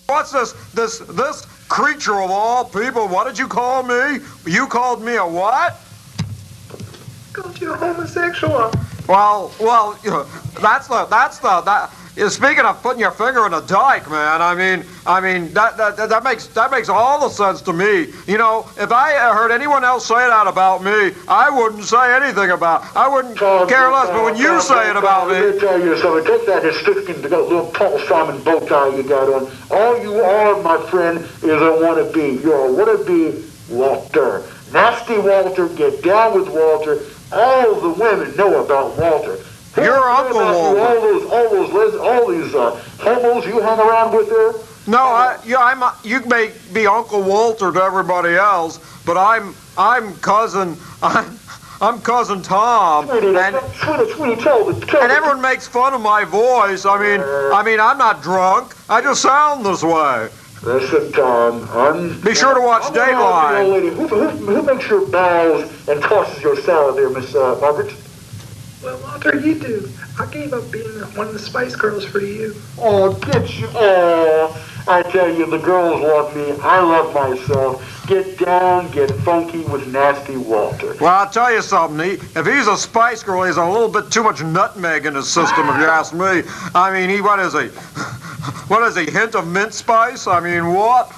What's this creature of all people? What did you call me? You called me a what? Called you a homosexual. Well, you know, speaking of putting your finger in a dike, man. I mean that makes all the sense to me. You know, if I heard anyone else say that about me, I wouldn't say anything about. I wouldn't care less. But when you say it about me, let me tell you something. Take that Histrionic, the little Paul Simon bow tie you got on. All you are, my friend, is a wannabe. You're a wannabe Walter. Nasty Walter. Get down with Walter. All the women know about Walter. You're Uncle Walter. All these homos you hang around with there. No, you may be Uncle Walter to everybody else, but I'm cousin Tom, Sweetie, and everyone makes fun of my voice. I mean, I'm not drunk. I just sound this way. Listen, Tom. Be sure to watch Dateline. Lady. Who makes your bows and tosses your salad there, Miss Margaret? Well, Walter, you do. I gave up being one of the Spice Girls for you. Oh, get you. Oh, I tell you, the girls love me. I love myself. Get down, get funky with Nasty Walter. Well, I'll tell you something. If he's a Spice Girl, he's a little bit too much nutmeg in his system, if you ask me. I mean, what is he? What is he, hint of mint spice? I mean, what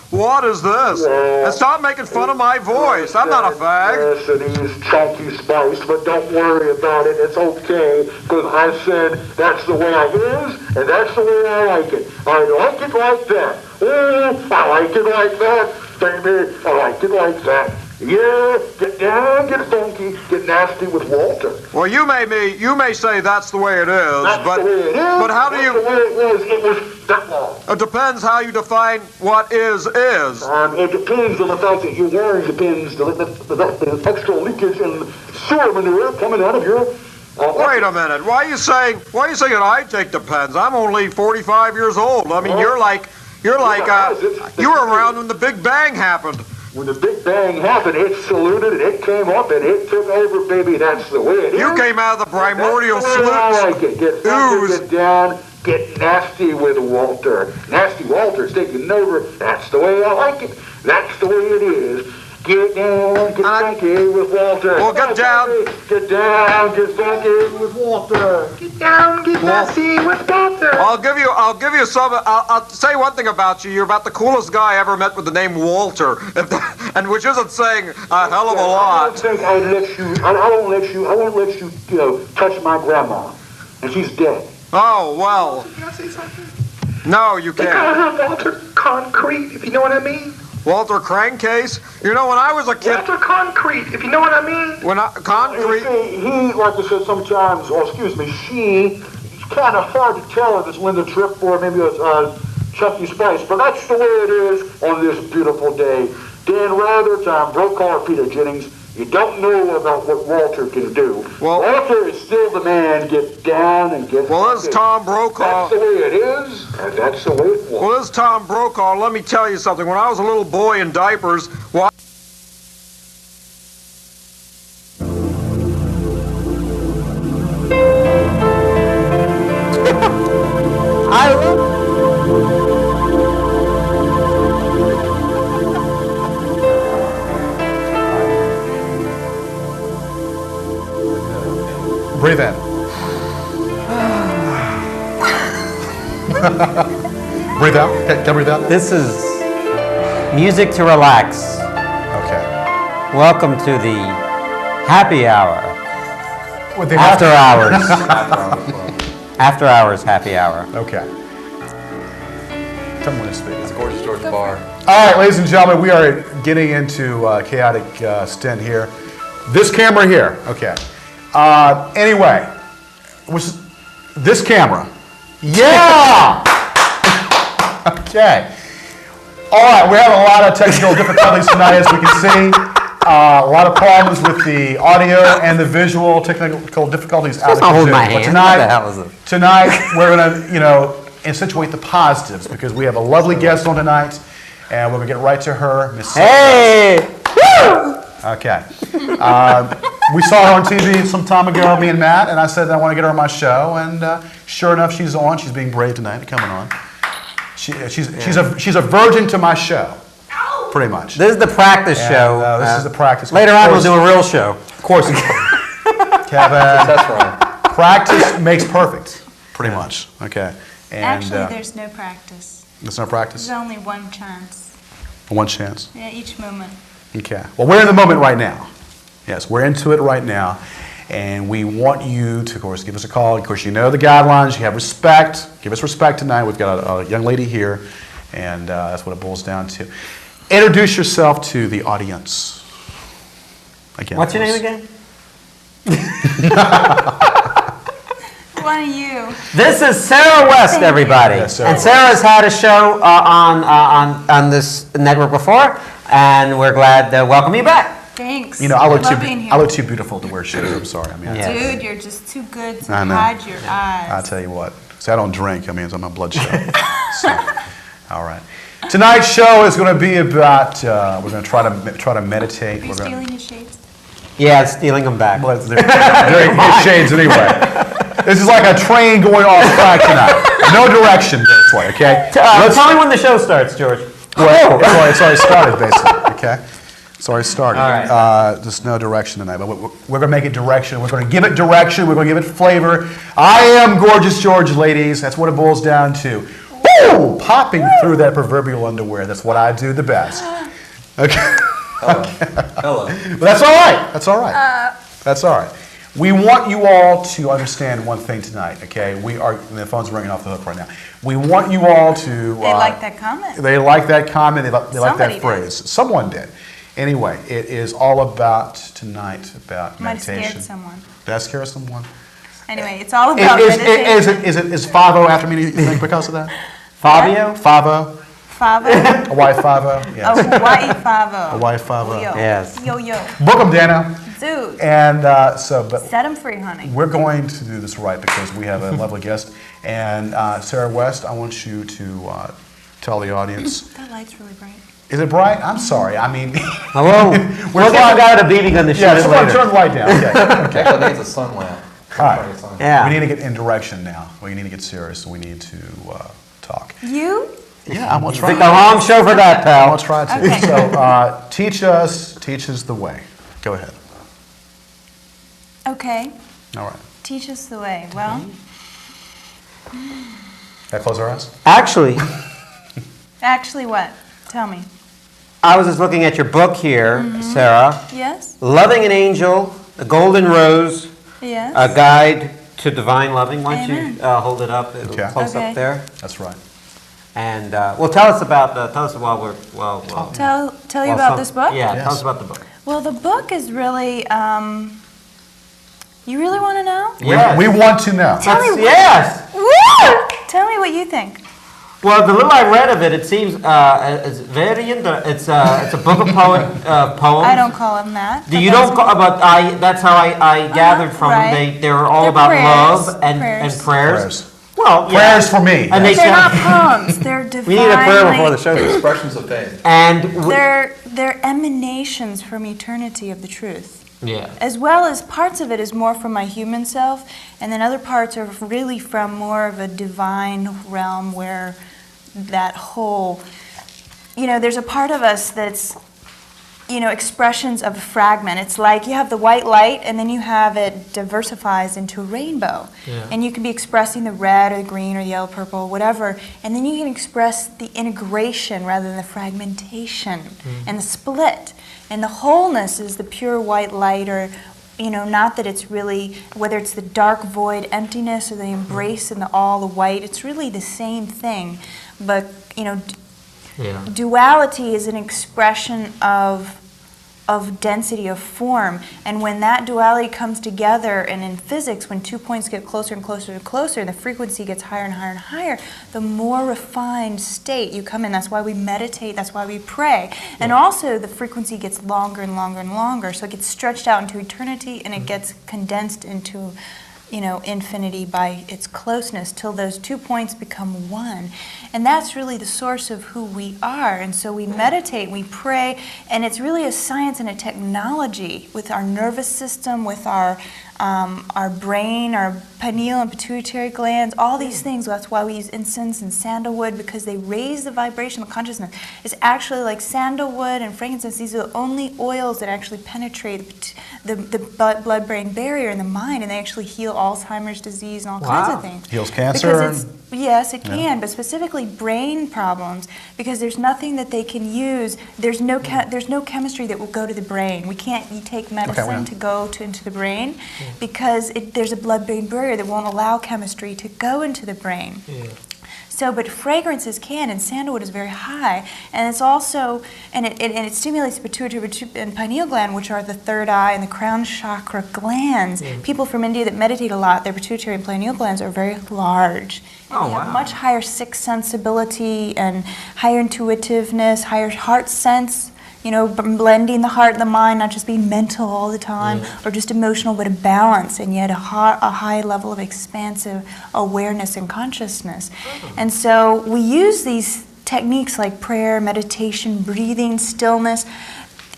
is this? And stop making fun of my voice. I'm not a fag. Yes, and he's chunky spice, but don't worry about it. It's okay, because I said that's the way I is, and that's the way I like it. I like it like that. Oh, I like it like that, baby. I like it like that. Yeah, get down, get funky, get nasty with Walter. Well, you may say that's the way it is, That's but the way it is. but how do That's you? the way it was that long. It depends how you define what is. It depends on the fact that you're wearing the pins, the extra leakage and sewer manure coming out of your. Wait a minute. Why are you saying I take the pens? I'm only 45 years old. I mean, you're like you were around when the Big Bang happened. When the Big Bang happened, it saluted and it came up and it took over, baby. That's the way it is. You came out of the primordial That's the way I like sluice. it. Get funky, get down, get nasty with Walter. Nasty Walter's taking over. That's the way I like it. That's the way it is. Get down, get funky with Walter. Well, get down. Get down, get funky with Walter. Get down, get nasty with Walter. I'll give you some. I'll say one thing about you. You're about the coolest guy I ever met with the name Walter, and which isn't saying a hell of a lot. I don't think I'd let you. I won't let you, touch my grandma, and she's dead. Oh well. Can I say something? No, you They call can't. her Walter Concrete, if you know what I mean. Walter Crankcase. You know, when I was a kid. Walter Concrete, if you know what I mean. Concrete. He, like I said, sometimes, or excuse me, she, it's kind of hard to tell if it's Linda Tripp or maybe it's Chucky Spice, but that's the way it is on this beautiful day. Dan Rather, Tom Brokaw, Peter Jennings, you don't know about what Walter can do. Well, Walter is still the man. Get down and get. Well, this is Tom Brokaw. That's the way it is, and that's the way it was. Well, this is Tom Brokaw. Let me tell you something. When I was a little boy in diapers, well, I love. Breathe in. Breathe out. Can I breathe out? This is music to relax. Okay. Welcome to the happy hour. With the After hours. After hours happy hour. Okay. Tell me when to speak. It's Gorgeous George Bar. All right, ladies and gentlemen, we are getting into chaotic stint here. This camera here. Okay. Anyway, was this camera? Yeah. Okay. All right, we have a lot of technical difficulties tonight, as we can see. A lot of problems with the audio and the visual technical difficulties out of Don't hold control. my But hand. tonight, What the hell is it? tonight we're gonna, accentuate the positives because we have a lovely guest on tonight, and we're gonna get right to her, Miss Sara. Hey! Woo! Okay. We saw her on TV some time ago, me and Matt, and I said I want to get her on my show, and sure enough, she's on. She's being brave tonight, coming on. She's a virgin to my show, pretty much. This is the practice show. This is the practice. Later on, we'll do a real show. Of course. Kevin, practice makes perfect, pretty much. Okay. And, Actually, there's no practice. there's no practice? There's only one chance. One chance. Yeah, each moment. Okay. Well, we're in the moment right now. Yes, we're into it right now. And we want you to, of course, give us a call. Of course, you know the guidelines. You have respect. Give us respect tonight. We've got a young lady here, and that's what it boils down to. Introduce yourself to the audience. Again, What's your name again? One of you. This is Sara West, Thank everybody. you. Yes, Sara And Sarah's had a show on this network before, and we're glad to welcome you back. Thanks. You know, I love being here. look too beautiful to wear shoes. I'm sorry. I mean, Yeah. Dude, you're just too good to I know. hide your I eyes. tell you what. See, I don't drink. I mean, it's on my bloodshot. So, all right. Tonight's show is going to be about. We're going to try to meditate. Are you We're gonna, stealing his shades? Yeah, stealing them back. well, they're his shades anyway. This is like a train going off track tonight. No direction this way. Okay. Tell me when the show starts, George. Well, it's already started, basically. Okay. It's already started. All right. There's no direction tonight, but we're going to make it direction. We're going to give it direction. We're going to give it flavor. I am Gorgeous George, ladies. That's what it boils down to. Woo! Popping through that proverbial underwear. That's what I do the best. Okay. Hello. But that's all right. That's all right. That's all right. We want you all to understand one thing tonight, okay? The phone's ringing off the hook right now. We want you all to... They like that comment. They like that comment. They like Somebody that phrase. Someone did. Anyway, it is all about tonight, about Might have meditation. scared someone. Did I scare someone? Anyway, it's all about meditation. Is 5-0 after me, you think, because of that? Fabio? 5-0? Favo? Hawaii 5-0? Yes. Oh, Hawaii Favo. Hawaii 5-0. Yo. Yes. Yo, yo. Book them, Dano. Dude, And but set him free, honey. we're going to do this right because we have a lovely guest. And Sara West, I want you to tell the audience. That light's really bright. Is it bright? I'm sorry. I mean, Hello. We'll get the guy with a BB gun to shoot yeah, it someone later. turn the light down. Okay. Actually, I think it's a sun lamp. All right. Yeah. We need to get in direction now. We need to get serious. We need to talk. You? Yeah, I'm gonna try. Picked the wrong show for that, I'm pal. gonna try to. Okay. So, teach us the way. Go ahead. Okay. All right. Teach us the way. Well, Gotta close our eyes. actually what? Tell me. I was just looking at your book here, Sara. Yes? Loving an Angel, The Golden Rose, Yes? A Guide to Divine Loving. Why don't you Amen. hold it up? It'll Okay. close Okay. up there. That's right. And well, tell us while we're Tell you about this book? Yeah, Yes. tell us about the book. Well, the book is really, you really want to know? Yes. We want to know. Tell me what- Yes. Woo! Tell me what you think. Well, the little I read of it, it seems it's very it's a book of poems. I don't call them that. Do you don't call, but that's how I gathered from them. right. They were all They're about prayers. love and Prayers. prayers. Well, yeah. Prayers for me. And They're they not sound, poems. They're divinely... we need a prayer before the show. Expressions of faith. And They're emanations from eternity of the truth. yeah. As well as parts of it is more from my human self, and then other parts are really from more of a divine realm where that whole, there's a part of us that's, expressions of a fragment. It's like you have the white light, and then you have it diversifies into a rainbow. Yeah. And you can be expressing the red or the green or the yellow, purple, whatever, and then you can express the integration rather than the fragmentation and the split. And the wholeness is the pure white light, or not that it's really, whether it's the dark void emptiness or the embrace and the all, the white, it's really the same thing. But, Yeah. duality is an expression of density of form, and when that duality comes together, and in physics, when 2 points get closer and closer and closer, the frequency gets higher and higher and higher, the more refined state you come in. That's why we meditate, that's why we pray. And also the frequency gets longer and longer and longer, so it gets stretched out into eternity, and it gets condensed into infinity by its closeness till those 2 points become one. And that's really the source of who we are. And so we meditate, we pray, and it's really a science and a technology with our nervous system, with our brain, our pineal and pituitary glands, all these things. That's why we use incense and sandalwood, because they raise the vibration of consciousness. It's actually like sandalwood and frankincense. These are the only oils that actually penetrate the blood-brain barrier in the mind, and they actually heal Alzheimer's disease and all kinds of things. Heals cancer. Yes, it can, but specifically brain problems, because there's nothing that they can use. There's no chemistry that will go to the brain. We can't take medicine to go into the brain, because there's a blood-brain barrier that won't allow chemistry to go into the brain. So, but fragrances can, and sandalwood is very high, and it's also, and it stimulates the pituitary and pineal gland, which are the third eye and the crown chakra glands. People from India that meditate a lot, their pituitary and pineal glands are very large. And they have much higher sixth sensibility and higher intuitiveness, higher heart sense. Blending the heart and the mind, not just being mental all the time or just emotional, but a balance, and yet a high level of expansive awareness and consciousness. And so we use these techniques like prayer, meditation, breathing, stillness,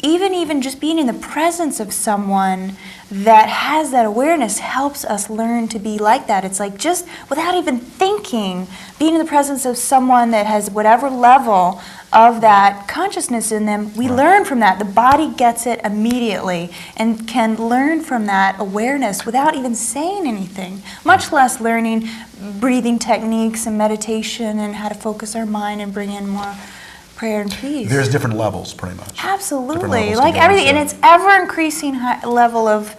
even just being in the presence of someone that has that awareness helps us learn to be like that. It's like just without even thinking, being in the presence of someone that has whatever level of that consciousness in them, we learn from that. The body gets it immediately and can learn from that awareness without even saying anything, much less learning breathing techniques and meditation and how to focus our mind and bring in more prayer and peace. There's different levels, pretty much. Absolutely. Like everything, and it's ever increasing level of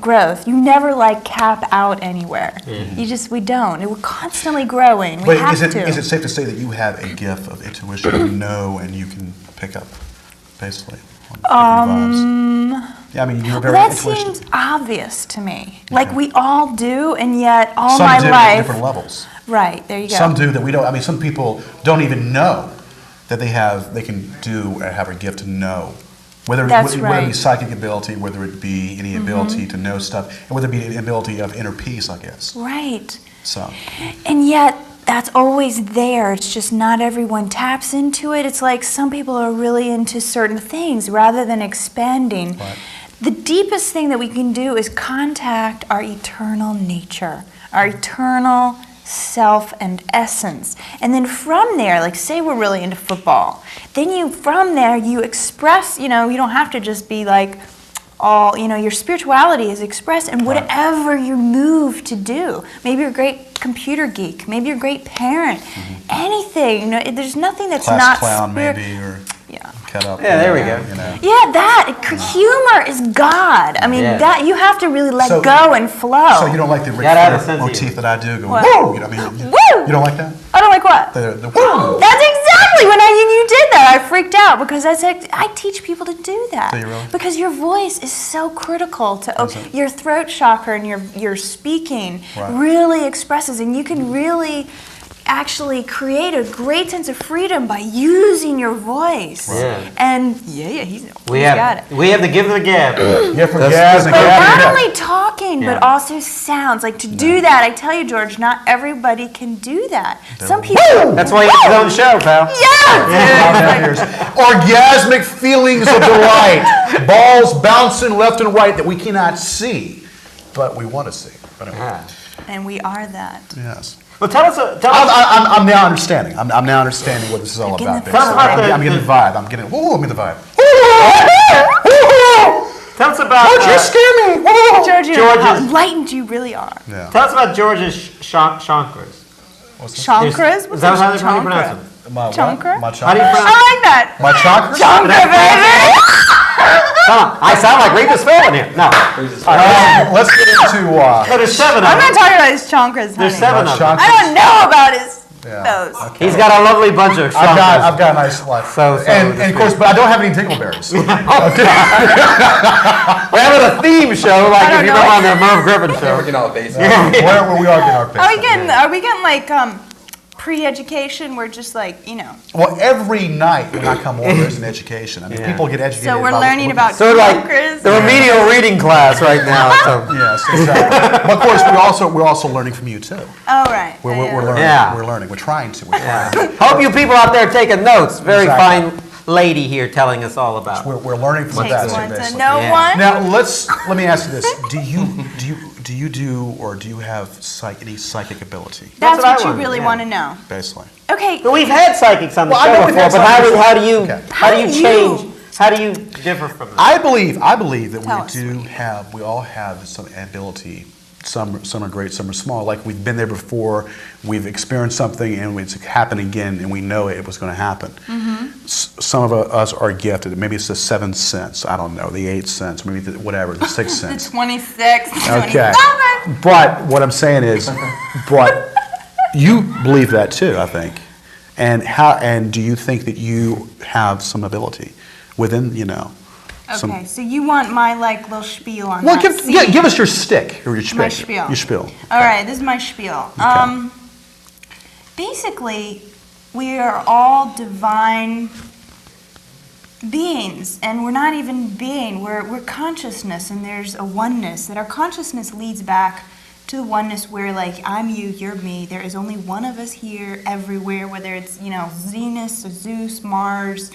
growth. You never cap out anywhere. We don't. We're constantly growing. We have to. Is it safe to say that you have a gift of intuition, you know, and you can pick up, basically, on different vibes? Yeah, I mean, you're very that intuitive. seems obvious to me. Like we all do, and yet all Some my do life. at different levels. Right, there you go. Some do that we don't. I mean, some people don't even know that they can do or have a gift to know. Whether it be psychic ability, whether it be any ability to know stuff, and whether it be an ability of inner peace, I guess. Right. So. And yet, that's always there. It's just not everyone taps into it. It's like some people are really into certain things rather than expanding. Right. The deepest thing that we can do is contact our eternal nature, our eternal self and essence. And then from there, like say we're really into football, then from there you express, you don't have to just be like all, your spirituality is expressed in whatever you move to do. Maybe you're a great computer geek, maybe you're a great parent, anything, there's nothing that's not clown maybe, or cut up. Yeah, there we go. Humor is God. I mean, that you have to really let go and flow. So you don't like the Ric Flair motif that I do? Go, woo! Woo! You don't like that? I don't like what? The woo! That's exactly when you did that. I freaked out because I teach people to do that. Do you really? Because your voice is so critical to your throat chakra, and your speaking really expresses, and you can really actually create a great sense of freedom by using your voice. Yeah. And he's got it. We have the gift of the gab. Not only talking, but also sounds. Like to do that, I tell you, George, not everybody can do that. Some people. That's why you have your own show, pal. Orgasmic feelings of delight. Balls bouncing left and right that we cannot see, but we want to see. And we are that. Yes. Well, tell us. I'm now understanding. I'm now understanding what this is all about. I'm getting the vibe. I'm getting the vibe. Tell us about. Don't you scare me. George, how enlightened you really are. Yeah. Tell us about George's chakras. Chakras? Is that how you pronounce them? Chakra? My chakras? How do you pronounce I like that. My chakras? Chakra, baby. I sound like Regis Phil in here. No. Let's get into. There's 7 of them. I'm not talking about his chakras, honey. There's 7 of them. I don't know about his those. Okay. He's got a lovely bunch of chakras. I've got a nice life. And of course, but I don't have any dingleberries. We're having a theme show, like if you remember on the Merv Griffin show. We're getting all basic. We are getting our picks. Are we getting like pre-education? We're just like, Well, every night when I come over, there's an education. I mean, people get educated. So we're learning about So like chakras. the remedial reading class right now. Yes, exactly. But of course, we're also learning from you too. Oh, right. We're learning. Yeah. We're learning. We're trying to. We're trying. Hope you people out there taking notes. Very Exactly. fine lady here telling us all about. We're learning from that Takes too, one to basically. know Yeah. one. Now let me ask you this: do you have any psychic ability? That's what I what you wanted, really yeah. want to know. Basically. Okay. But we've had psychics on the Well, I show know we've before, had but psychics. how do you Okay. how do you How do change? you- How do you differ from that? I believe that Tell us. we all have some ability. Some are great, some are small. Like we've been there before, we've experienced something, and it's happened again, and we know it was going to happen. Some of us are gifted. Maybe it's the 7th sense. I don't know, the 8th sense, maybe whatever, the 6th The sense. 26, Okay. 27. But what I'm saying is, but you believe that too, I think. And do you think that you have some ability within, some- Okay, so you want my little spiel on Well, that. See? give us your stick or your spiel. My spiel. Your spiel. All right, this is my spiel. Basically, we are all divine beings, and we're not even being. We're consciousness, and there's a oneness. That our consciousness leads back to the oneness where, I'm you, you're me. There is only one of us here, everywhere. Whether it's Venus or Zeus, Mars,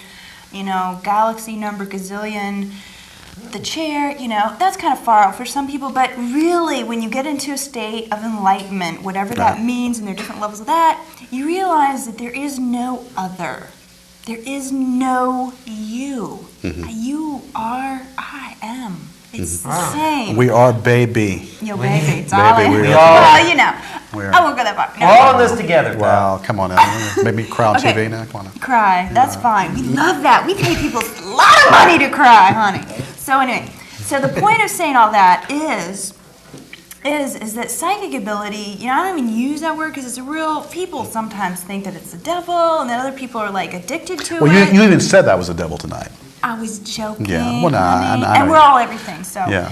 galaxy number gazillion. The chair, that's kind of far out for some people, but really, when you get into a state of enlightenment, whatever that means, and there are different levels of that, you realize that there is no other. There is no you. You are, I am. It's the same. We are baby. Yo, baby, it's Baby, all in. we are. Well, I won't go that far. No. We're all in this together. pal. Wow, come on now. Make me cry on Okay. TV now. Come on. Cry. That's fine. We love that. We pay people a lot of money to cry, honey. So anyway, the point of saying all that is that psychic ability, I don't even use that word because it's a real, people sometimes think that it's the devil, and then other people are addicted to Well, it. you even said that was the devil tonight. I was joking. Yeah, well, no, I honey. know And you- we're all everything, so. Yeah.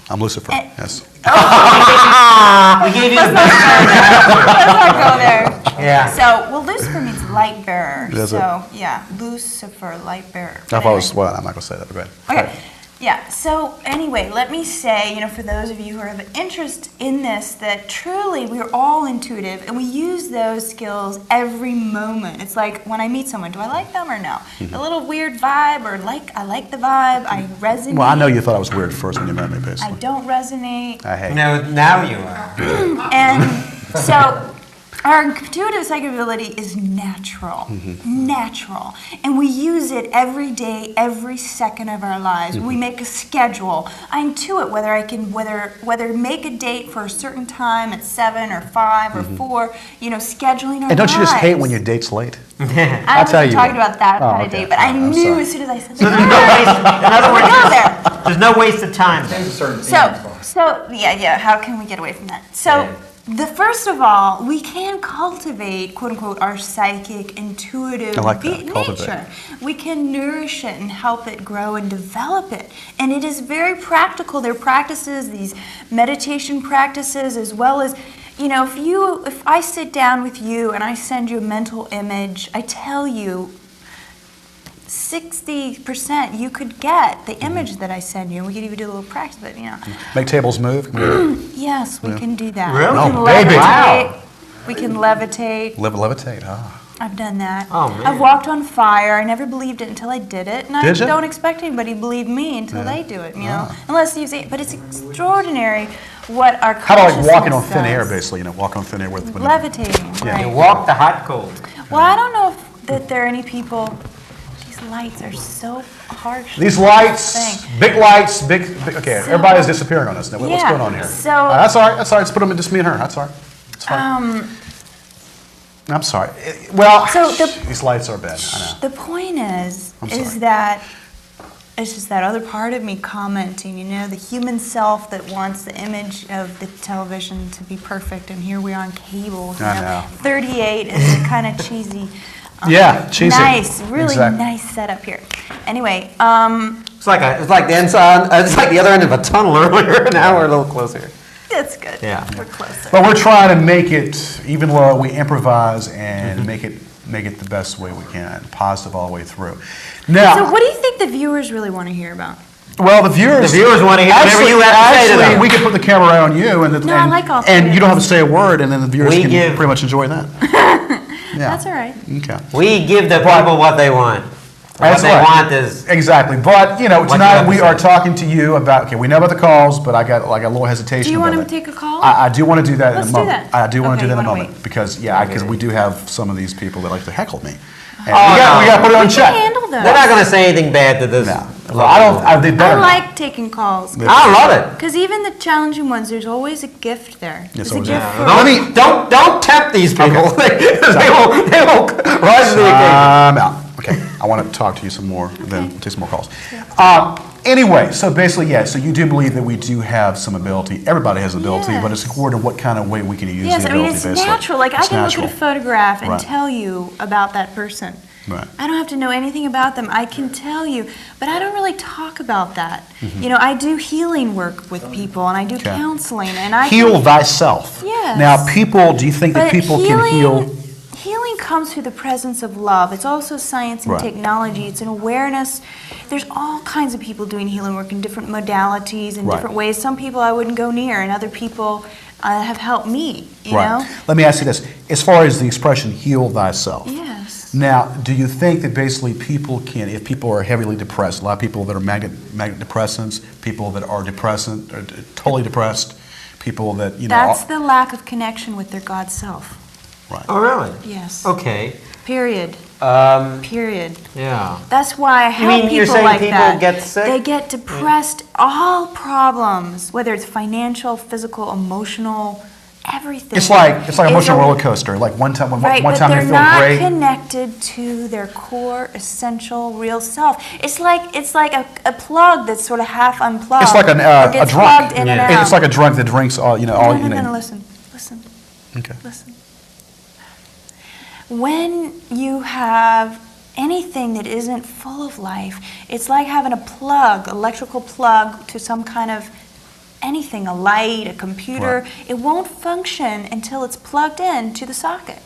I'm Lucifer. Yes. We gave you the Let's not go there. Yeah. So, Lucifer means light bearer. Does it? So, yeah, Lucifer, light bearer. I thought it was, well, I'm not going to say that, but go ahead. Okay. Yeah, so anyway, let me say, for those of you who have an interest in this, that truly we're all intuitive and we use those skills every moment. It's like when I meet someone, do I like them or no? A little weird vibe or I like the vibe, I resonate. Well, I know you thought I was weird first when you met me, I basically. don't resonate. I hate No, now you are. And so our intuitive psychic ability is natural, natural, and we use it every day, every second of our lives. We make a schedule. I intuit whether I can whether make a date for a certain time at 7 or 5 or 4. Scheduling our And don't you just hate lives. when your date's late? I tell wasn't you talking what. about that Oh, kind of okay. date, but I I'm knew sorry. as soon as I said In that. other words, Go there. there's no waste of time. There's a certain So yeah, how can we get away from that? So, first of all, we can cultivate, quote unquote, our psychic, intuitive I like that, cultivate. nature. We can nourish it and help it grow and develop it. And it is very practical. There are practices, these meditation practices, as well as, if I sit down with you and I send you a mental image, I tell you 60% you could get the image that I send you. And we could even do a little practice, but Make tables move? yes, we can do that. Really? We can Oh, baby. levitate. Wow. We can levitate. Levitate, ah. I've done that. Oh, man. I've walked on fire. I never believed it until I did it, and I Did ya? don't expect anybody to believe me until they do it. Unless you say, but it's extraordinary what our How about consciousness like walking on thin air, does. basically, walking on thin air with Levitating. Yeah. You Right. walk the hot cold. Well, I don't know that there are any people. These lights are so harsh. These lights, Thing. big lights, big okay, So- everybody's disappearing on us now. What's Yeah, going on here? so- That's all right, just put them in just me and her, that's all right. It's fine. I'm sorry. Well, So these lights are bad, I know. The point is sorry. that it's just that other part of me commenting, the human self that wants the image of the television to be perfect, and here we are on cable. I know. 38 is kind of cheesy. Yeah, cheesy. Nice, really Exactly. nice setup here. Anyway, It's like the inside. It's like the other end of a tunnel earlier. Now we're a little closer. That's good. Yeah. We're closer. But we're trying to make it, even though we improvise and make it the best way we can, positive all the way through. Now, So what do you think the viewers really want to hear about? well, the viewers want to hear whatever you have to say to them. we can put the camera right on you, and No, I like all and three you don't of have to say a word, and then the viewers We can give- pretty much enjoy that. Yeah. That's all right. Okay. We give the people what they want. What That's they right. want is Exactly, but you have tonight to we say. are talking to you about. Okay, we know about the calls, but I got like a little hesitation. Do you about want to it. take a call? I do want to do that Let's in do a moment. that. I do want Okay, to do that in a you wanna moment wait? because we do have some of these people that like to heckle me. And Oh, we got to put it on We check. can handle those. they're not going to say anything bad to this. No, well, I don't. They I better. like taking calls. I love it. Because even the challenging ones, there's always a gift there. Yes, There's a always gift is. for Let me- Don't tempt these people. they won't rise to the occasion. Out. Okay, I want to talk to you some more. Then we'll take some more calls. Anyway, so basically, yeah. So you do believe that we do have some ability. Everybody has ability, but it's Yes. according to what kind of way we can use Yes, the I mean, ability. it's basically. natural. Like, I It's can natural. look at a photograph and Right. tell you about that person. Right. I don't have to know anything about them. I can tell you, but I don't really talk about that. Mm-hmm. You know, I do healing work with people, and I do Okay. counseling, and I Heal can, thyself. Yes. Now, people. Do you think that but people healing, can heal? Healing comes through the presence of love. It's also science and Right. technology. It's an awareness. There's all kinds of people doing healing work in different modalities and Right. different ways. Some people I wouldn't go near, and other people have helped me. You know? Let me ask you this: as far as the expression "heal thyself," Yes. now, do you think that basically people can, if people are heavily depressed, a lot of people that are magnet depressants, people that are totally depressed, people that That's the lack of connection with their God self. Oh, really? Yes. Okay. Period. Um, Period. yeah. That's why I help mean people you're saying like people that. get sick? They get depressed. All problems, whether it's financial, physical, emotional, everything. It's like is emotional a- roller coaster. Like one time, Right, one but time they're they feel not great. connected to their core, essential, real self. It's like a plug that's sort of half unplugged. It's like or a gets drunk. plugged in and out. It's like a drunk that drinks all No, listen. Okay. Listen. When you have anything that isn't full of life, it's like having a plug, electrical plug to some kind of anything, a light, a computer. Right. It won't function until it's plugged in to the socket.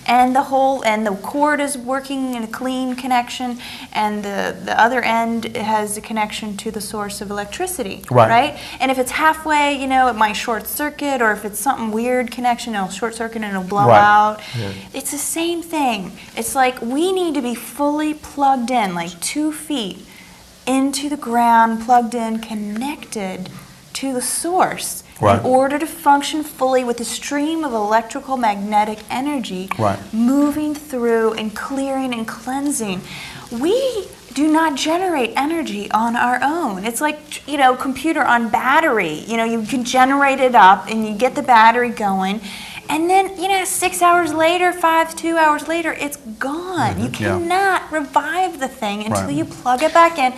And the cord is working in a clean connection, and the other end has a connection to the source of electricity, Right. And if it's halfway, it might short circuit, or if it's something weird connection, it'll short circuit and it'll blow Right. out. It's the same thing. It's like we need to be fully plugged in, like 2 feet into the ground, plugged in, connected to the source. Right. In order to function fully with the stream of electrical magnetic energy Right. moving through and clearing and cleansing. We do not generate energy on our own. It's like, computer on battery. You can generate it up and you get the battery going. And then, 6 hours later, 2 hours later, it's gone. You Yeah. cannot revive the thing until Right. you plug it back in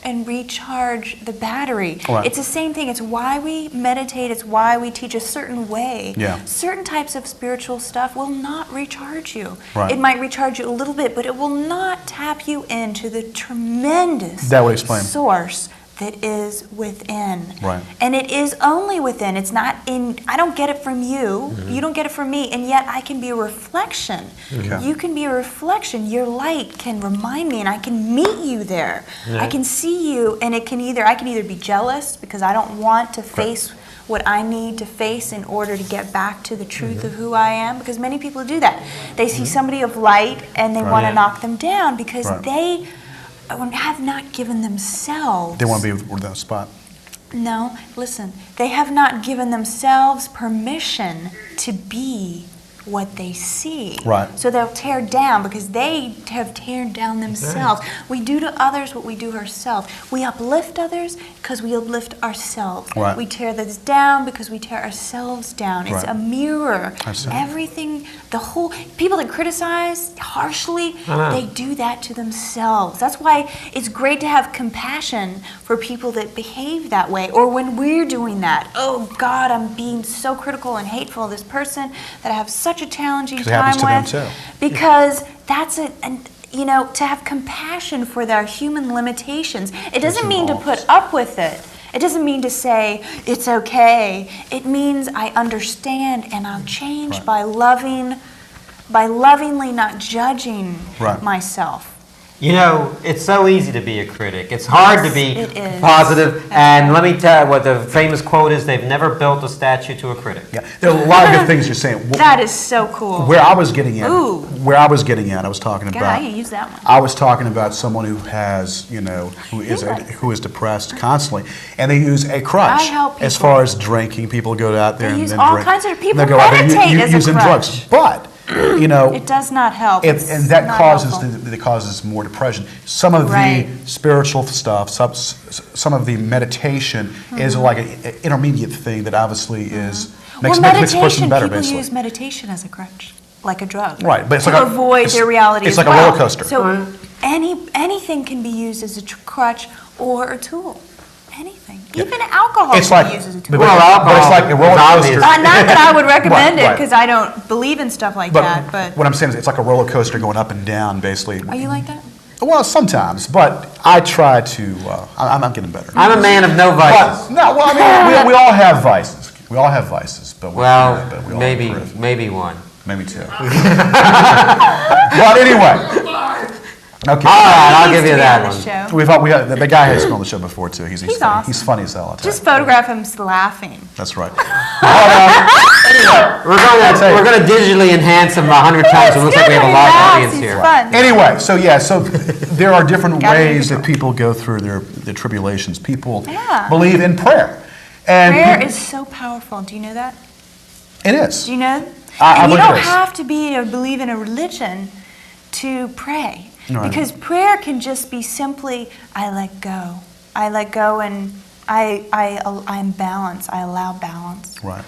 and recharge the battery. Right. It's the same thing. It's why we meditate. It's why we teach a certain way. Yeah. Certain types of spiritual stuff will not recharge you. Right. It might recharge you a little bit, but it will not tap you into the tremendous That would explain. source that is within. Right. And it is only within. It's not in, I don't get it from you. You don't get it from me. And yet I can be a reflection. Okay. You can be a reflection. Your light can remind me and I can meet you there. I can see you and I can either be jealous because I don't want to face what I need to face in order to get back to the truth of who I am, because many people do that. They see somebody of light and they want to knock them down because Right. they have not given themselves. They want to be with that spot. No, listen. They have not given themselves permission to be what they see. Right. So they'll tear down because they have teared down themselves. We do to others what we do ourselves. We uplift others because we uplift ourselves. Right. We tear this down because we tear ourselves down. It's Right. a mirror. I see. Everything, people that criticize harshly, they do that to themselves. That's why it's great to have compassion for people that behave that way. Or when we're doing that, oh God, I'm being so critical and hateful of this person that I have such a challenging 'Cause it happens time to them with. too. Because that's it. And to have compassion for their human limitations. It doesn't mean to put up with it It doesn't mean to say it's okay. It means I understand and I'll change Right. by lovingly not judging Right. myself. You know, it's so easy to be a critic. It's hard to be it is. positive. That's And right. let me tell you what the famous quote is: "They've never built a statue to a critic." Yeah, there are a lot of good things you're saying. That is so cool. Where I was getting at, Ooh. I was talking God, I about. can use that one. I was talking about someone who has, who is depressed constantly, and they use a crutch I help as people. far as drinking. People go out there They and use then all drink. kinds of- people They'll go out there meditate as a using drugs, crutch. but It does not help. and It's that not causes helpful. that causes more depression. Some of Right. the spiritual stuff, some of the meditation is like an intermediate thing that obviously is makes a person meditation, better. people Basically, use meditation as a crutch, like a drug. Right, but it's to like avoid their reality It's as like a well. roller coaster. So anything can be used as a crutch or a tool. Anything. Even alcohol It's can like, be used as a but, tool. but it's like a roller coaster. Not that I would recommend Right, it right. because I don't believe in stuff like that. But what I'm saying is it's like a roller coaster going up and down, basically. are you like that? Well, sometimes, but I try to. I'm getting better. I'm a man of no vices. But, no, well, I mean, we all have vices. We all have vices, but Well, but we all maybe improve. maybe one. Maybe two. But anyway. Okay. All right, I'll He give used you to be that on one. the show. We had the guy has been on the show before too. He's He's funny. awesome. He's funny as hell. I'll tell Just you. photograph him laughing. That's right. We're gonna digitally enhance him 100 times. It looks like we have a live audience He's here. fun. Anyway, so there are different Gotta be ways that different. people go through their tribulations. People Yeah. believe in prayer, and Prayer people- is so powerful. Do you know that? it is. Do you know? I And you believe don't it is. have to believe in a religion to pray. Right. Because prayer can just be simply, I let go. I let go and I'm balanced. I allow balance. Right.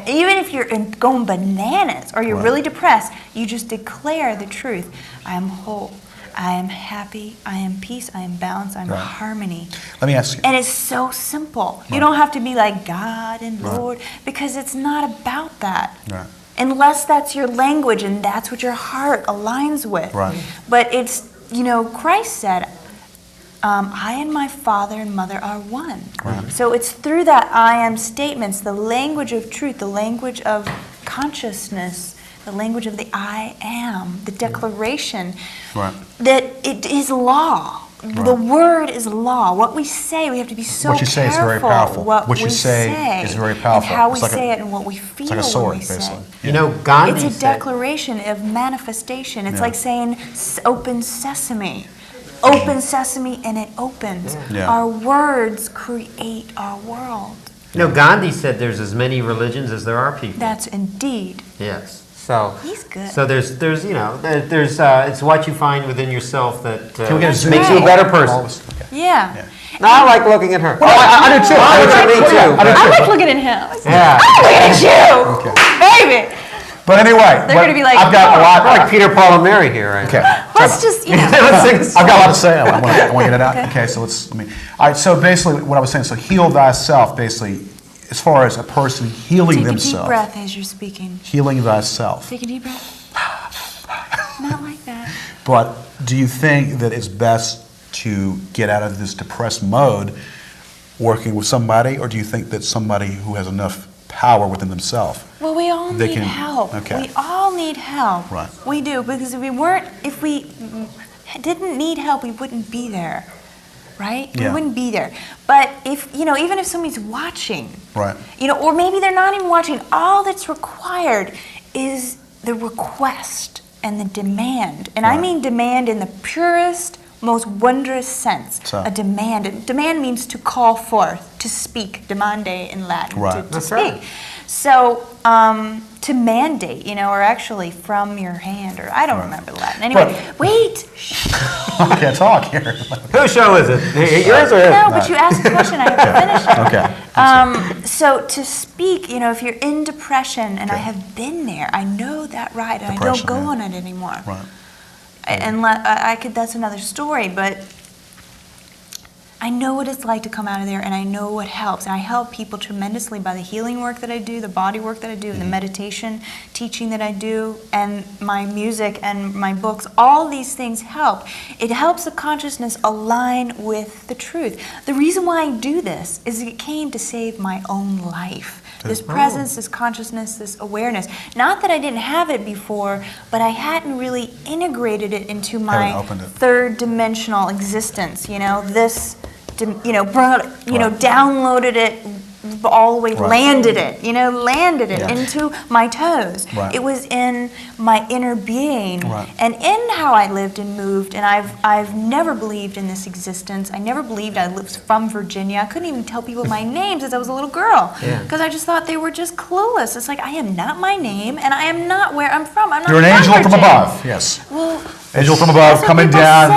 Even if you're going bananas or you're Right. really depressed, you just declare the truth. I am whole. I am happy. I am peace. I am balance. I'm Right. harmony. Let me ask you. And it's so simple. You Right. don't have to be like God and Right. Lord because it's not about that. Right. Unless that's your language and that's what your heart aligns with. Right. But it's, Christ said, I and my Father and Mother are one. Right. So it's through that I am statements, the language of truth, the language of consciousness, the language of the I am, the declaration, Right. that it is law. The word is law. What we say, we have to be so What you say is very careful powerful. What What you we say is very powerful. And how It's we like a- say it and what we feel It's like a sword, when we say. basically. You know, Gandhi It's a said, declaration of manifestation. It's Yeah. like saying open sesame. Open sesame and it opens. Yeah. Our words create our world. Gandhi said there's as many religions as there are people. That's indeed. Yes. So He's good. So there's it's what you find within yourself that Can we get a zoom makes you a in? better All person. this- okay. Yeah. No, I like looking at her. I do too. I I do like too. me too. I do I too. like looking at him. Yeah. I'm looking at you, Okay. baby. But anyway, They're gonna be like, I've got a "Oh." lot. I like Peter, Paul, and Mary here. Right? Okay. Let's just, Let's sing a song. I've got a lot to say. I want to get it out. Okay, so let me. All right, so basically, what I was saying, so heal thyself, basically, as far as a person healing take a deep themselves, breath as you're speaking. healing thyself. Take a deep breath. Not like that. But do you think that it's best to get out of this depressed mode working with somebody, or do you think that somebody who has enough power within themselves? Well, we all They need can- help. okay. We all need help. Right. We do, because if we didn't need help, we wouldn't be there, right? Yeah. We wouldn't be there. But if, even if somebody's watching, Right. or maybe they're not even watching, all that's required is the request and the demand. And I Right. mean demand in the purest, most wondrous sense. So- A demand. And demand means to call forth, to speak, demande in Latin, Right. to That's speak. right. So, to mandate, or actually from your hand, or I don't remember the Latin. Anyway, wait. I can't talk here. Whose show is it? Yours or his? No, but you asked a question. I have to finish it. Okay. So to speak, if you're in depression, and I Okay. have been there, I know that ride, and I Depression, don't go yeah. on it anymore. Right. And I could. That's another story, but I know what it's like to come out of there, and I know what helps. And I help people tremendously by the healing work that I do, the body work that I do, and the meditation teaching that I do, and my music and my books. All these things help. It helps the consciousness align with the truth. The reason why I do this is it came to save my own life. This presence, this consciousness, this awareness. Not that I didn't have it before, but I hadn't really integrated it into my third dimensional existence. You know, this, you know, brought, you know, downloaded it all the way, landed it into my toes. It was in my inner being and in how I lived and moved. And I've never believed in this existence. I never believed I was from Virginia. I couldn't even tell people my name since I was a little girl because I just thought they were just clueless. It's like, I am not my name and I am not where I'm from. I'm not You're an angel from Virginia. above, yes. Well, angel from above coming down,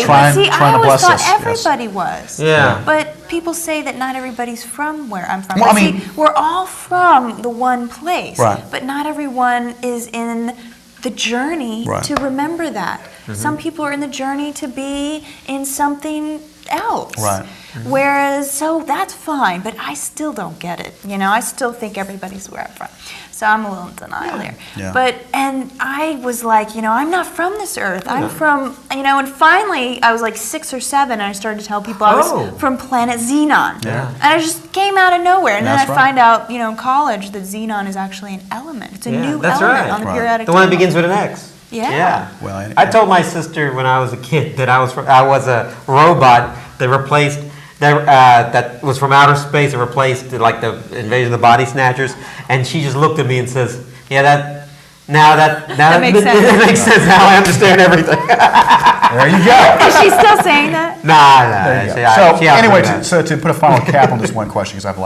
trying I to bless always thought us. everybody was. Yeah. But people say that not everybody's from where I'm from. Well, But I mean- see, we're all from the one place. Right. But not everyone is in the journey to remember that. Some people are in the journey to be in something else. Right. Whereas, so that's fine, but I still don't get it. You know, I still think everybody's where I'm from. So I'm a little in denial there. Yeah. But, and I was like, you know, I'm not from this earth. I'm from, you know, and finally I was like 6 or 7 and I started to tell people I was from planet Xenon. And I just came out of nowhere. And then I find out, you know, in college that Xenon is actually an element. It's a new element on the periodic The one that table. begins with an X. Yeah. Well, I told my sister when I was a kid that I was a robot that replaced that was from outer space and replaced like the Invasion of the Body Snatchers, and she just looked at me and says, "Yeah, that makes sense. That makes sense now. I understand everything." there you go. Is she still saying that? Nah. There you go. So anyway, to put a final cap on this one question, because I have a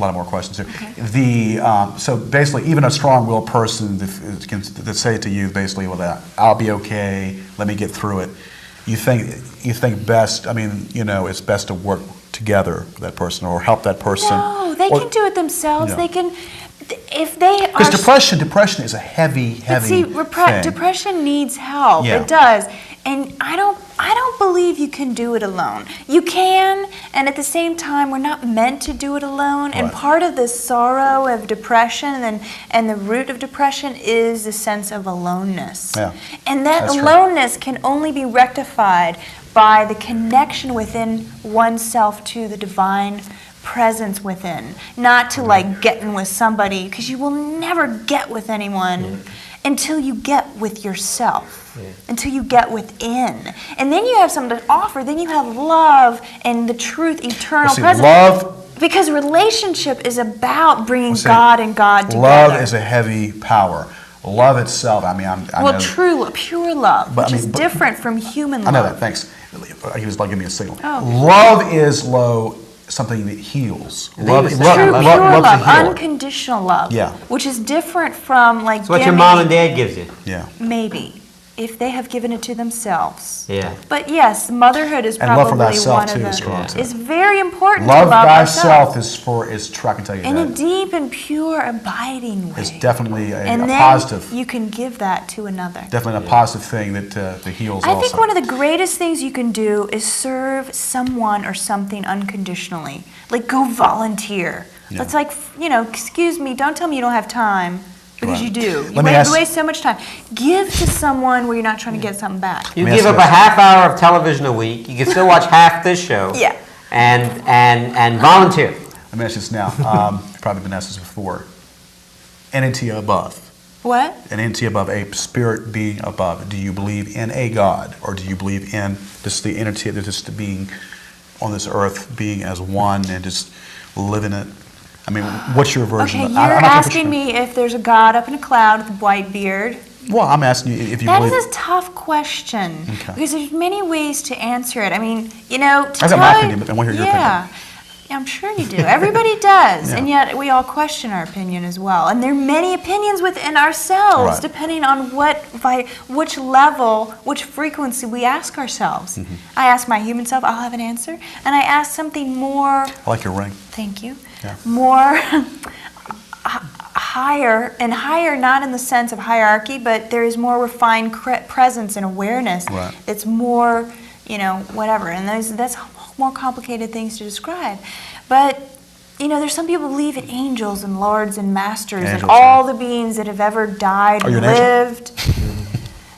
lot of more questions here. So basically, even a strong-willed person can say to you, basically, well, I'll be okay. Let me get through it. You think best? I mean, you know, it's best to work together with that person or help that person. No, they can do it themselves. They can, if they are. Because depression is a heavy But see, thing. depression needs help. Yeah. It does, and I don't believe you can do it alone. You can, and at the same time, we're not meant to do it alone. And part of the sorrow of depression and the root of depression is the sense of aloneness. Yeah. And that That's aloneness can only be rectified by the connection within oneself to the divine presence within, not to like get in with somebody, because you will never get with anyone until you get with yourself, until you get within. And then you have something to offer, then you have love and the truth, eternal presence. Love, because relationship is about bringing God and God together. love is a heavy power. Love itself, I mean, I know, true love, pure love, But, which I mean, is but- different from human I love. know that, thanks. He was like, give me a signal. Oh. Love is something that heals. Love, True, True, pure love's love, a healer. unconditional love. Yeah. Which is different from like It's what your mom and dad gives you. Yeah. maybe if they have given it to themselves. Yeah. But yes, motherhood is And probably love for thyself, one too, of is the. strong, too. It's very important Love to love thyself ourselves is I can tell you in a that. deep and pure, abiding way. It's definitely a and then positive, you can give that to another. definitely a positive thing that heals I also. think one of the greatest things you can do is serve someone or something unconditionally. Like go volunteer. Yeah. It's like, you know, excuse me, don't tell me you don't have time. Because Right. you do. Let me ask- You waste so much time. Give to someone where you're not trying to get something back. You Let me give ask up you a half hour of television a week. You can still watch half this show. Yeah. Let And volunteer. me ask you this now. You've probably been asked this before. An entity above. What? An entity above, a spirit being above. Do you believe in a God, or do you believe in just the entity, just the being on this earth, being as one and just living it? I mean, what's your version? Okay, of you're I'm not asking me if there's a God up in a cloud with a white beard. Well, I'm asking you if you That believe. is a tough question Okay. because there's many ways to answer it. I mean, you know, to I've got tell my you- opinion, but I want to hear your yeah. Yeah, I'm sure you do. Everybody does, Yeah. and yet we all question our opinion as well. And there are many opinions within ourselves, Right. depending on which level, which frequency we ask ourselves. Mm-hmm. I ask my human self, I'll have an answer, and I ask something more. I like your ring. Thank you. Yeah. More higher, and higher not in the sense of hierarchy, but there is more refined presence and awareness. Right. It's more, you know, whatever. And that's more complicated things to describe. But there's some people who believe in angels and lords and masters and all the beings that have ever died and lived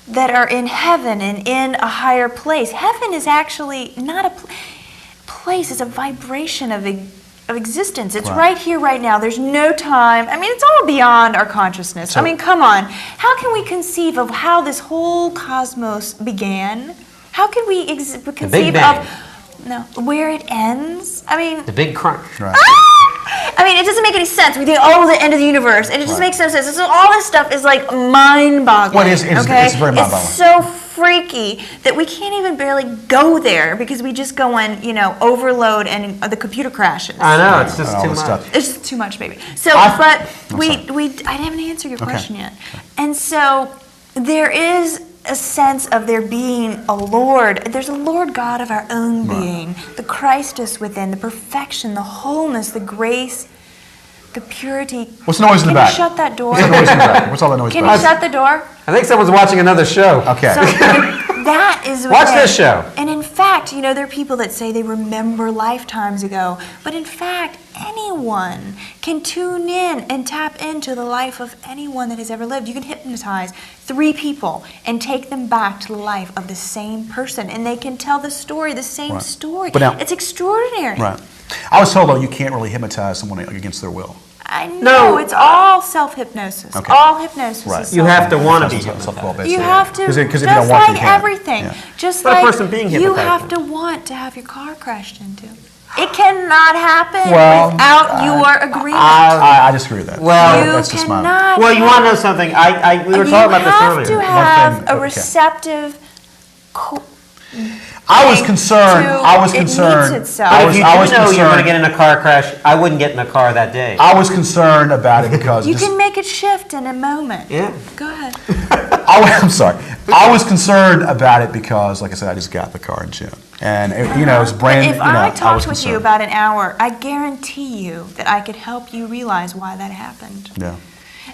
that are in heaven and in a higher place. Heaven is actually not a place, it's a vibration of existence. It's right here, right now. There's no time. I mean, it's all beyond our consciousness. I mean, come on. How can we conceive of how this whole cosmos began? How can we conceive of where it ends? I mean, the Big Crunch. Right. I mean, it doesn't make any sense. We think, the end of the universe, and it just makes no sense. So all this stuff is like mind-boggling. Well, it's very mind-boggling. It's so freaky that we can't even barely go there because we just go on, overload and the computer crashes. I know, it's just too much. It's just too much, baby. So, I didn't even answer your question yet. And so there is a sense of there being a Lord. There's a Lord God of our own being. The Christus within, the perfection, the wholeness, the grace, the purity. What's the noise in the back? Can you shut that door? What's the noise in the back? What's all that noise Can in the you back? shut the door? I think someone's watching another show. Okay. So that is Watch this show. And in fact, there are people that say they remember lifetimes ago, but in fact, anyone can tune in and tap into the life of anyone that has ever lived. You can hypnotize 3 people and take them back to the life of the same person, and they can tell the story, the same story. But now, it's extraordinary. Right. I was told, though, you can't really hypnotize someone against their will. I know, it's all self-hypnosis. Okay. All hypnosis is You have to want to be hypnotized. You have to, because if you just don't want to, like you can't. everything. Yeah. Just But a like person being you hypnotized. have to want to have your car crashed into. It cannot happen Well, without your agreement. I disagree with that. you that's just my. cannot. Well, you want to know something? We were talking about this earlier. You have to have a receptive. I was concerned. It meets itself. But if you I was do know you're going to concerned. get in a car crash, I wouldn't get in a car that day. I was concerned about it because You can make it shift in a moment. Yeah. Go ahead. I'm sorry. I was concerned about it because, like I said, I just got the car in June, and it's brand. If I talked was with you concerned. about an hour, I guarantee you that I could help you realize why that happened. Yeah.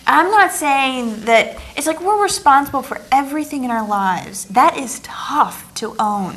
I'm not saying that it's like we're responsible for everything in our lives. That is tough to own.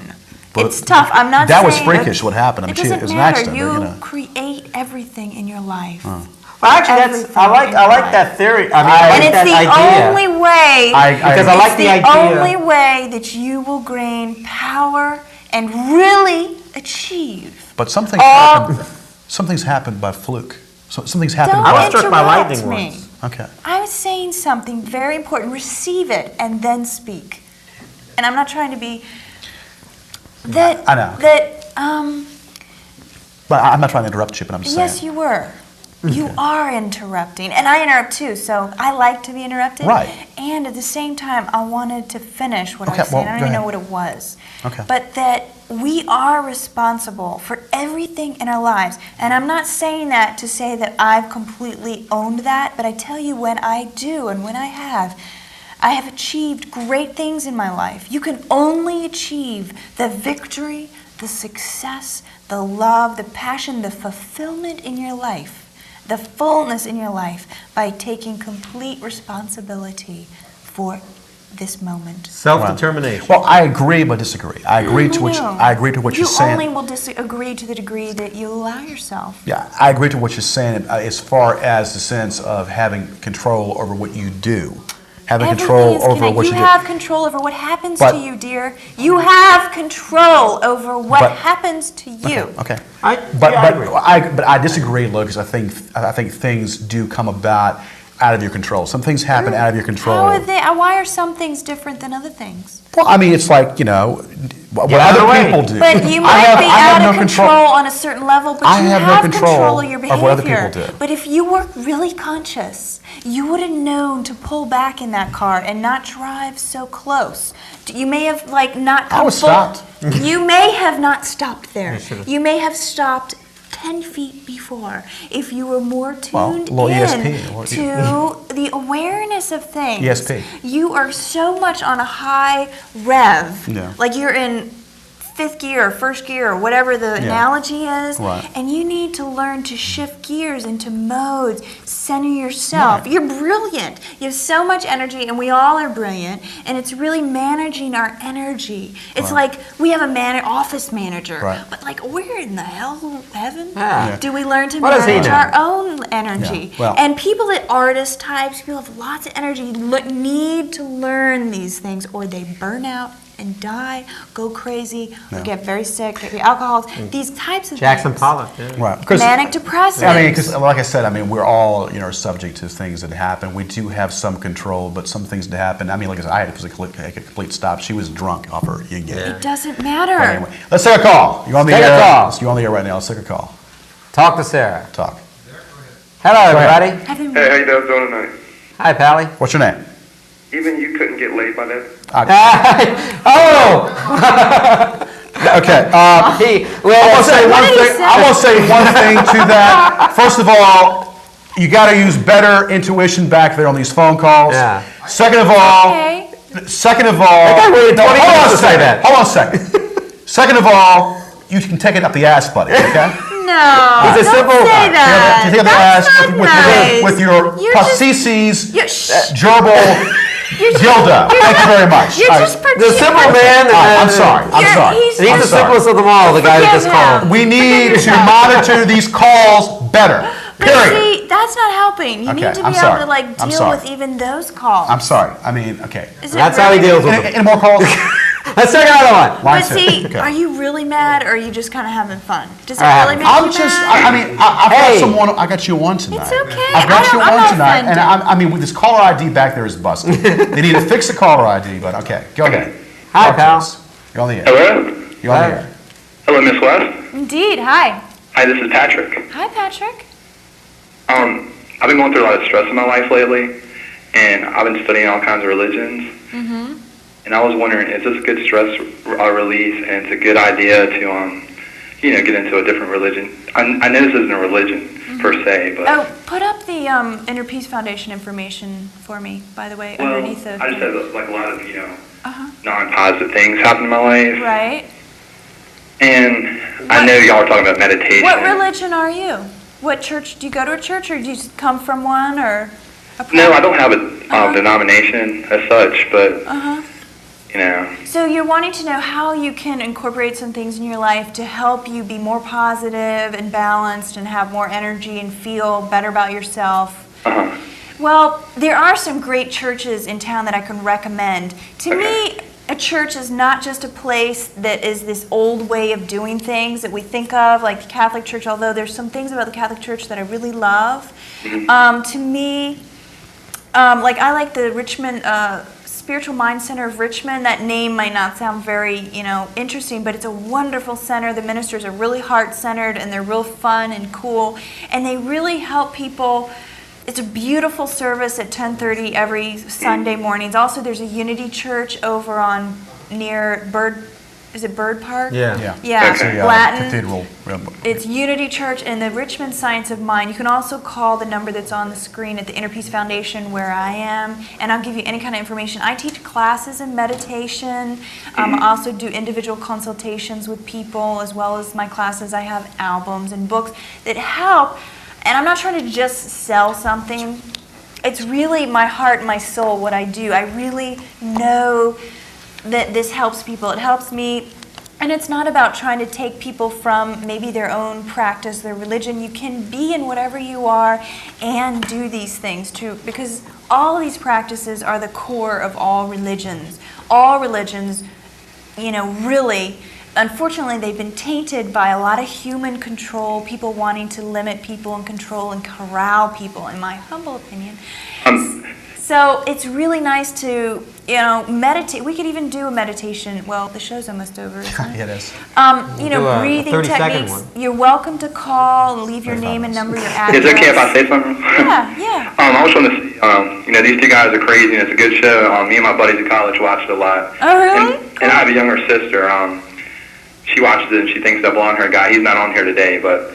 But it's tough. I'm not that saying was freakish. What happened? I mean, it doesn't it was an matter. accident. You but, create everything in your life. Well, actually, I like that theory. I mean, I And like it's that the idea. only way. Because I like the It's idea. the only way that you will gain power and really achieve. but something happened. Something's happened by fluke. So something's happened. Don't I was struck by interrupt lightning me. once. Okay. I was saying something very important. Receive it and then speak. And I'm not trying to be that. I know. But I'm not trying to interrupt you, but I'm just Yes, saying. you were. You are interrupting, and I interrupt too. So I like to be interrupted. Right. And at the same time, I wanted to finish what I Okay, was saying. well, I go don't even know ahead. what it was. Okay. But that we are responsible for everything in our lives. And I'm not saying that to say that I've completely owned that, but I tell you when I do and when I have achieved great things in my life. You can only achieve the victory, the success, the love, the passion, the fulfillment in your life, the fullness in your life by taking complete responsibility for this moment. Self-determination. Well, I agree but disagree. I agree to what No. I agree to what you're saying. You only will disagree to the degree that you allow yourself. Yeah, I agree to what you're saying as far as the sense of having control over what you do. Having Everything control is over connected. what you do. You have control over what happens But- to you, dear. You have control over what But- happens to you. Okay. I But agree. I disagree, Lucas. I think things do come about out of your control. Some things happen out of your control. Why are some things different than other things? Well, I mean, it's like, what Get out of the other way. people do. But you I might have- be I have out no of control on a certain level, but I you have no have control of your of behavior. what other people do. But if you were really conscious, you would have known to pull back in that car and not drive so close. You may have not. I was stopped. You may have not stopped there. should've. You may have stopped 10 feet before if you were more tuned a little in ESP. to the awareness of things. ESP. You are so much on a high rev. Yeah. Like you're in fifth gear or first gear or whatever the analogy is. Right. And you need to learn to shift gears into modes, center yourself. Right. You're brilliant. You have so much energy, and we all are brilliant. And it's really managing our energy. It's like we have a office manager, Right. but like where in the hell, heaven, Yeah. do we learn to What does he manage know? our own energy? Yeah. Well- And people that artist types, people with lots of energy, need to learn these things, or they burn out and die, go crazy, or get very sick, get alcoholics. These types of Jackson things. Pollock. Yeah. Right. Because Manic depressive. I mean, because like I said, I mean, we're all subject to things that happen. We do have some control, but some things that happen. I mean, like I said, I had a complete stop. She was drunk off her yin yang. It doesn't matter. But anyway, let's take a call. You're on the Take a air. call. You're on the air right now. Let's take a call. Talk to Sarah. Talk. Hello, Go ahead. everybody. Have him- Hey, how you guys doing tonight? Hi, Pally. What's your name? Even you couldn't get laid by that? Oh! Okay. Well, I'm gonna say What one did he thing. say? I'm gonna say one thing to that. First of all, you got to use better intuition back there on these phone calls. Yeah. Second of all, Okay. guy waited 20 hold on minutes a to say second. that. Hold on a second. Second of all, you can take it up the ass, buddy. Okay. No, He's a don't simple- say that. Take it up the That's ass not nice. with your You're just- passises, you're- shh. gerbil, dildo. Thank you very much. You're All right. just The simple man. All right, I'm sorry. I'm You're- sorry. he's- He's I'm the sorry. simplest of them all, the guy that Forgive just called. him. We need to yourself. monitor these calls better. But Period. see, that's not helping. You Okay, need to I'm be sorry. able to like I'm deal sorry. with even those calls. I'm sorry. I mean, okay. Is it That's how he really- deals with them. Any more calls? Let's take another one. Line But two. see, Okay. are you really mad, or are you just kind of having fun? Does it I'm really make I'm you just, mad? I mean, I've got Hey. someone, I got you one tonight. It's okay. I've got you I'm one not tonight, and offended. I mean, with this caller ID back there is busted. They need to fix the caller ID, but okay, go ahead. Hi, Talk to pal. us. You're on the air. Hello? You're on the Hi. air. Hello, Miss West. Indeed. Hi. Hi, this is Patrick. Hi, Patrick. I've been going through a lot of stress in my life lately, and I've been studying all kinds of religions. Mm-hmm. And I was wondering, is this a good stress release, and it's a good idea to, get into a different religion? I know this isn't a religion per se, but Oh, put up the Inner Peace Foundation information for me, by the way, well, underneath the. I just had like a lot of Uh-huh. non-positive things happen in my life, Right. and I know y'all are talking about meditation. What religion are you? What church? Do you go to a church, or do you just come from one, or? No, I don't have a denomination as such, but Uh-huh. So you're wanting to know how you can incorporate some things in your life to help you be more positive and balanced and have more energy and feel better about yourself. uh-huh. Well, there are some great churches in town that I can recommend. To me, a church is not just a place that is this old way of doing things that we think of, like the Catholic Church, although there's some things about the Catholic Church that I really love. To me, like I like the Richmond Spiritual Mind Center of Richmond. That name might not sound very, interesting, but it's a wonderful center. The ministers are really heart-centered, and they're real fun and cool, and they really help people. It's a beautiful service at 10:30 every Sunday mornings. Also, there's a Unity Church over on near Bird Park? Yeah. Yeah, It's a, Latin. cathedral. It's Unity Church and the Richmond Science of Mind. You can also call the number that's on the screen at the Inner Peace Foundation where I am, and I'll give you any kind of information. I teach classes in meditation. I also do individual consultations with people, as well as my classes. I have albums and books that help, and I'm not trying to just sell something. It's really my heart and my soul, what I do. I really know that this helps people. It helps me. And it's not about trying to take people from maybe their own practice, their religion. You can be in whatever you are and do these things too, because all of these practices are the core of all religions. All religions, really, unfortunately, they've been tainted by a lot of human control, people wanting to limit people and control and corral people, in my humble opinion. So it's really nice to, meditate. We could even do a meditation. Well, the show's almost over, isn't it? Yeah, it is. Do a Breathing 30-second techniques. one. You're welcome to call and leave your name and number, your address. Is it okay if I say something? Yeah. I was trying to say, these two guys are crazy, and it's a good show. Me and my buddies at college watched it a lot. Oh, really? And I have a younger sister. She watches it, and she thinks that blonde hair guy, he's not on here today, but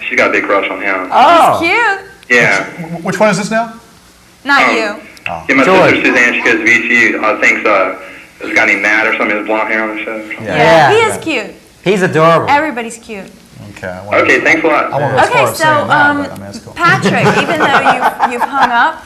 she's got a big crush on him. Oh. Cute. Yeah. Which one is this now? Not you. Yeah, my sister Suzanne, she goes to VCU, thinks There's a guy named Matt or something with blonde hair on the show. Or something. Yeah, he is cute. He's adorable. Everybody's cute. Okay, thanks a lot. I won't go as far Okay, as so saying that, but I mean, that's cool. Patrick, even though you've hung up,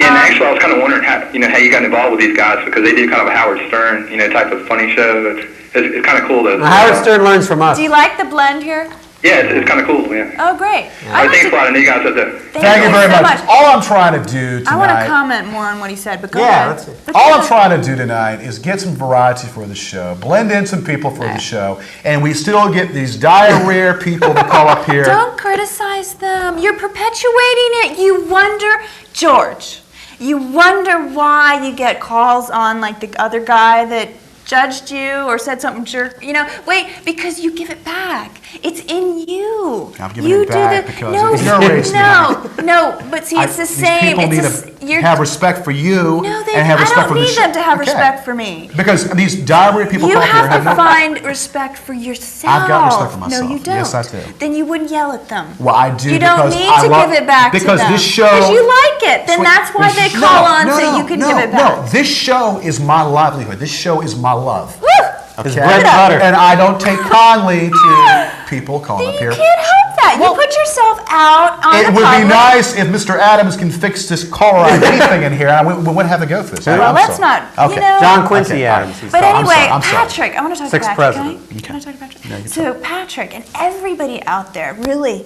Yeah, and actually, I was kind of wondering how you got involved with these guys because they do kind of a Howard Stern, type of funny show. It's kind of cool to. Howard Stern learns from us. do you like the blend here? Yeah, it's kind of cool. Yeah. Oh, great. I think a lot. I know you guys have to. Thank you very so much. All I'm trying to do I want to tonight, comment more on what he said, but go Yeah, ahead. that's it. But all go I'm ahead. trying to do tonight is get some variety for the show, blend in some people for the show, and we still get these diarrhea people that call up here. Don't criticize them. You're perpetuating it. You wonder, George, you wonder why you get calls on like the other guy that judged you or said something jerk. Wait, because you give it back. It's in you. I'm giving it back because you're racist. No, but see, it's the same. These people need to have respect for you and have respect for the I don't need them to have respect for me. Because these diarrhea people You call up here have to no... find respect for yourself. I've got respect for myself. No, you don't. Yes, I do. Then you wouldn't yell at them. Well, I do You don't because need I to love, give it back to them. because this show. Because you like it. Then that's why they call on so you can give it back. No, this show is my livelihood. This show is my love. Woo! Okay? It's bread and butter. And I don't take kindly to people calling up You here. can't help that. You put yourself out on It the would be public. nice if Mr. Adams can fix this caller ID thing in here, and we wouldn't have to go through this. Well, I'm let's sorry. not, Okay. John Quincy Okay, Adams. he's But called. anyway, I'm sorry. Patrick, I want to talk Sixth to Patrick. president. Can I talk to Patrick? Yeah, you can So Patrick and everybody out there, really,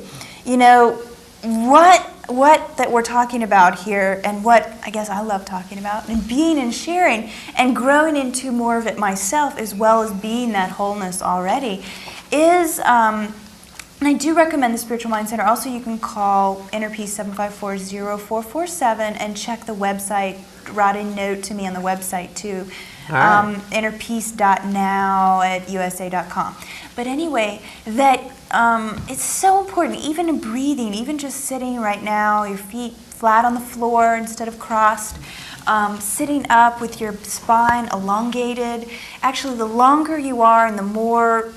what that we're talking about here, and what I guess I love talking about, and being and sharing, and growing into more of it myself, as well as being that wholeness already, is. And I do recommend the Spiritual Mind Center. Also, you can call Inner Peace 754-0447 and check the website. Write a note to me on the website too. Innerpeace.now@usa.com. But anyway, that it's so important, even in breathing, even just sitting right now, your feet flat on the floor instead of crossed, sitting up with your spine elongated. Actually, the longer you are and the more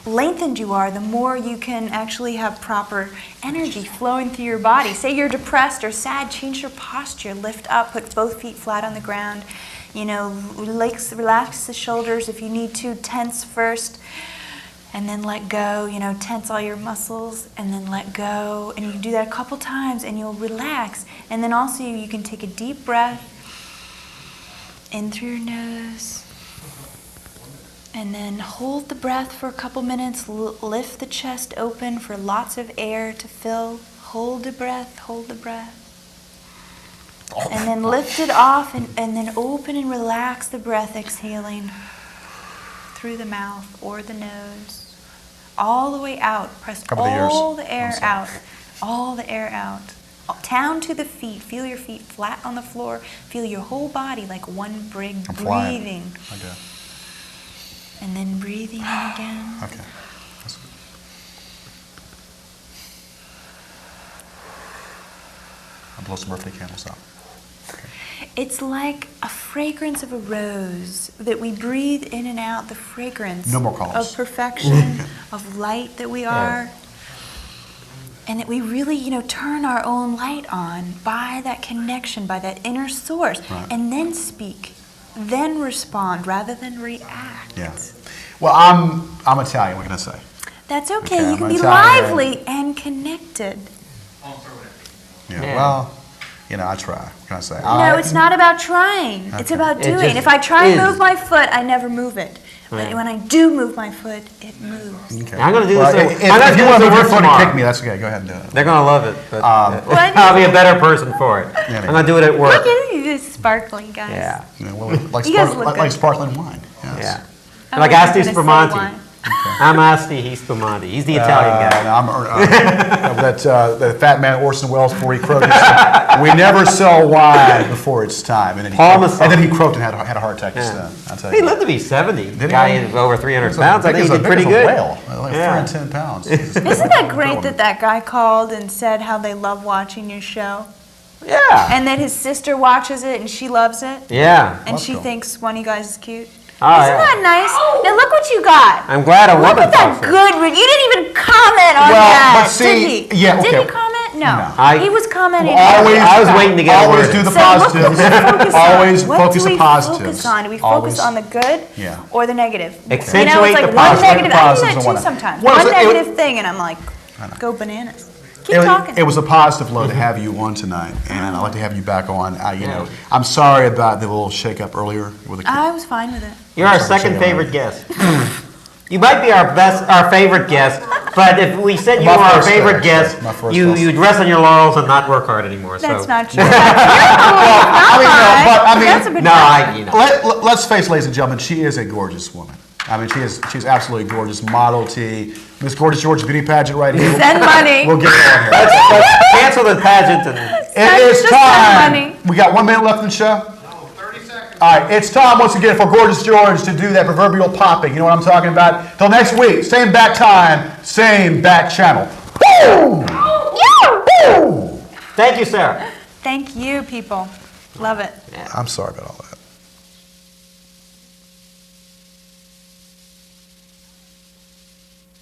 lengthened you are, the more you can actually have proper energy flowing through your body. Say you're depressed or sad, change your posture, lift up, put both feet flat on the ground. Relax the shoulders if you need to, tense first, and then let go. Tense all your muscles and then let go. And you can do that a couple times and you'll relax. And then also you can take a deep breath in through your nose. And then hold the breath for a couple minutes, lift the chest open for lots of air to fill. Hold the breath, hold the breath. And then lift it off and then open and relax the breath, exhaling through the mouth or the nose. All the way out. Press all the air out. All the air out. Down to the feet. Feel your feet flat on the floor. Feel your whole body like one big breathing. Okay. And then breathing in again. Okay. That's good. I'll blow some birthday candles out. Okay. It's like a fragrance of a rose that we breathe in and out, the fragrance No more calls. of perfection, of light that we are. And that we really, turn our own light on by that connection, by that inner source, Right. and then speak, then respond rather than react. Yeah. Well, I'm Italian. What can I say? That's okay. Okay, You can I'm be Italian. lively and connected. Yeah. Well, I try. What can I say? No, it's not about trying. It's Okay. about It doing. just If I try and is. move my foot, I never move it. But Right. when I do move my foot, it moves. Okay. I'm gonna do Well, this. if I'm gonna you do want to this move your work foot and tomorrow. kick me, that's okay. Go ahead and do it. They're gonna love it, but What? I'll be a better person for it. Yeah, I'm gonna do it at work. Look at you, this sparkling guys. Yeah, Like, You guys look good. like sparkling wine. Yes. yeah. I Like was Asti gonna say Spermonti. wine. I'm Asti, he's Spermonti. He's the Italian guy. The fat man Orson Welles before he croaked. We never sell wine before it's time. And then he Paul croaked, Masson. and then he croaked and had a heart attack. Yeah. I'll tell He you. lived to be 70. Did he? Guy is over 300 pounds. I think he did pretty Big good. as a whale. Like Yeah. 310 pounds. Isn't that great that guy called and said how they love watching your show? Yeah. And that his sister watches it and she loves it? Yeah. And That's she cool. thinks one of you guys is cute? Oh, Isn't yeah. that nice? Now look what you got. I'm glad a Look woman at that talks. good. You didn't even comment on Well, that. but see, did he? yeah, Did okay. he comment? No. I- He was commenting. Always, I was waiting to get a always word do in. the So what do positives. we focus on? Always What focus do on we positives. focus on? Do we Always. focus on the good Yeah. or the negative? Accentuate you know, it's like the one positive. negative. I do Positives that and too whatnot. sometimes. Well, One it was- negative thing, and I'm like, go bananas. Keep It was, talking. it was a positive load to have you on tonight, and I'd like to have you back on. You know, I'm sorry about the little shake-up earlier with the. I was fine with it. You're our second favorite guest. You might be our favorite guest, but if we said you My were our first favorite guest, guest, my first you guest. you'd rest on your laurels and not work hard anymore. That's so. not true. That's your I mean, mine. no, but I mean, That's a good No, point. let's face, ladies and gentlemen, she is a gorgeous woman. I mean, she's absolutely gorgeous. Model T, Miss Gorgeous George beauty pageant right here. Send money. We'll get it on here. Let's cancel the pageant and It is just send time. money. We got 1 minute left in the show. 30 seconds. All right, it's time once again for Gorgeous George to do that proverbial popping. You know what I'm talking about? Till next week, same back time, same back channel. Boom! Boom! thank you, Sarah. Thank you, people. Love it. I'm sorry about all that.